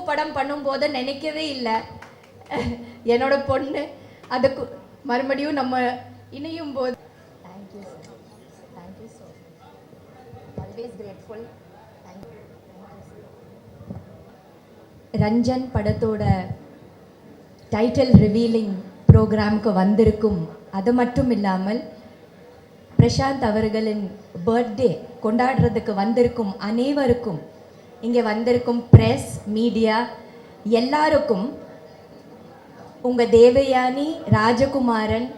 படம் பண்ணும்போது நினைக்கவே இல்லை என்னோட பொண்ணு அதுக்கு மறுபடியும் நம்ம இணையும் போது. Thank you thank you so always grateful. Ranjan படத்தோட டைட்டில் ரிவீலிங் ப்ரோக்ராமுக்கு வந்திருக்கும். அது மட்டும் இல்லாமல் பிரசாந்த் அவர்களின் பர்த்டே கொண்டாடுறதுக்கு வந்திருக்கும் அனைவருக்கும், இங்கே வந்திருக்கும் ப்ரெஸ் மீடியா எல்லாருக்கும் உங்கள் தேவயானி, ராஜகுமாரன்,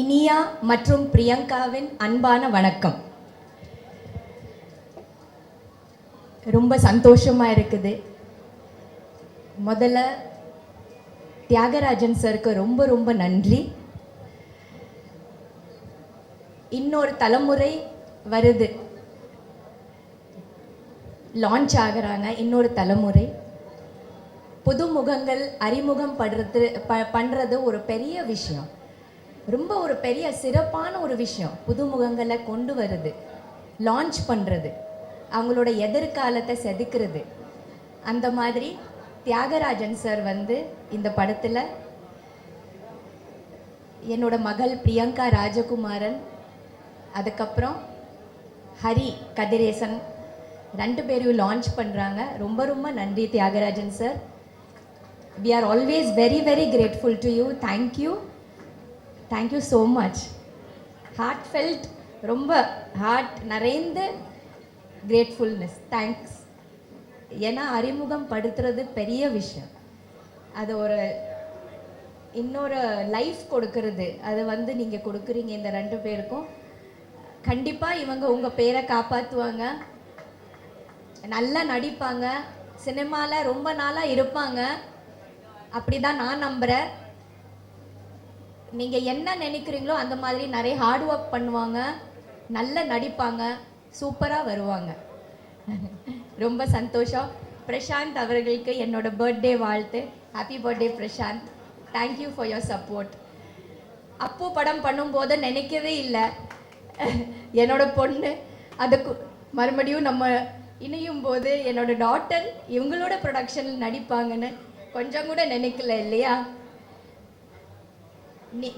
இனியா மற்றும் பிரியங்காவின் அன்பான வணக்கம். ரொம்ப சந்தோஷமாக இருக்குது. முதல்ல தியாகராஜன் சருக்கு ரொம்ப ரொம்ப நன்றி. இன்னொரு தலைமுறை வருது, லான்ச் ஆகிறாங்க. இன்னொரு தலைமுறை புது முகங்கள் அறிமுகம் பண்ணுறது ஒரு பெரிய விஷயம், ரொம்ப ஒரு பெரிய சிறப்பான ஒரு விஷயம். புது முகங்களை கொண்டு வருது, லான்ச் பண்ணுறது, அவங்களோட எதிர்காலத்தை செதுக்கிறது. அந்த மாதிரி தியாகராஜன் சார் வந்து இந்த படத்தில் என்னோட மகள் பிரியங்கா ராஜகுமாரன், அதுக்கப்புறம் ஹரி கதிரேசன் ரெண்டு பேரையும் லான்ச் பண்ணுறாங்க. ரொம்ப ரொம்ப நன்றி Thiyagarajan sir. We are always very very grateful to you. Thank you so much. Heartfelt, ரொம்ப ஹார்ட் நிறைந்த கிரேட்ஃபுல்னஸ். தேங்க்ஸ். ஏன்னா அறிமுகம் படுத்துறது பெரிய விஷயம், அது ஒரு இன்னொரு லைஃப் கொடுக்கறது. அது வந்து நீங்கள் கொடுக்குறீங்க இந்த ரெண்டு பேருக்கும். கண்டிப்பாக இவங்க உங்கள் பேரை காப்பாற்றுவாங்க, நல்லா நடிப்பாங்க, சினிமாவில் ரொம்ப நாளாக இருப்பாங்க. அப்படி தான் நான் நம்புகிறேன். நீங்கள் என்ன நினைக்கிறீங்களோ அந்த மாதிரி நிறைய ஹார்ட் ஒர்க் பண்ணுவாங்க, நல்லா நடிப்பாங்க, சூப்பராக வருவாங்க. ரொம்ப சந்தோஷம். பிரசாந்த் அவர்களுக்கு என்னோட பர்த்டே வாழ்த்து. Happy birthday Prashanth. Thank you for your support. Appu படம் பண்ணும்போது நினைக்கவே இல்லை என்னோட பொண்ணு அதுக்கு மறுபடியும் நம்ம இணையும் போது என்னோட டாட்டர் இவங்களோட ப்ரொடக்ஷனில் நடிப்பாங்கன்னு கொஞ்சம் கூட நினைக்கல இல்லையா?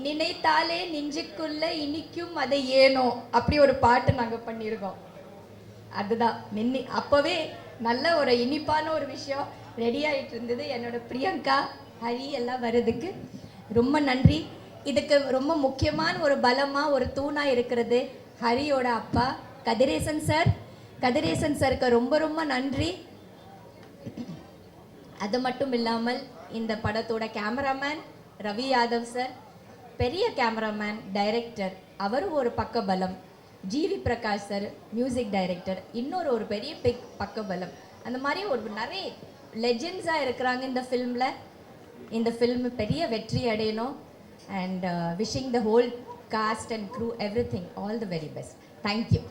நினைத்தாலே நெஞ்சுக்குள்ள இனிக்கும் அதை ஏனோ அப்படி ஒரு பாட்டு நாங்கள் பண்ணியிருக்கோம். அதுதான் அப்போவே நல்ல ஒரு இனிப்பான ஒரு விஷயம் ரெடி ஆகிட்டு இருந்தது. என்னோட பிரியங்கா, ஹரி எல்லாம் வர்றதுக்கு ரொம்ப நன்றி. இதுக்கு ரொம்ப முக்கியமான ஒரு பலமாக ஒரு தூணாக இருக்கிறது ஹரியோட அப்பா கதிரேசன் சார். கதிரேசன் சாருக்கு ரொம்ப ரொம்ப நன்றி. அது மட்டும் இல்லாமல் இந்த படத்தோட கேமராமேன் ரவி யாதவ் சார், பெரிய கேமராமேன், டைரக்டர், அவரும் ஒரு பக்க பலம். GV Prakash sir music director, இன்னொரு ஒரு பெரிய பக்கபலம். அந்த மாதிரி ஒரு நிறைய லெஜெண்ட்ஸாக இருக்கிறாங்க இந்த ஃபில்மில். இந்த ஃபில்ம் பெரிய வெற்றி அடையணும். And wishing the whole cast and crew everything all the very best. Thank you.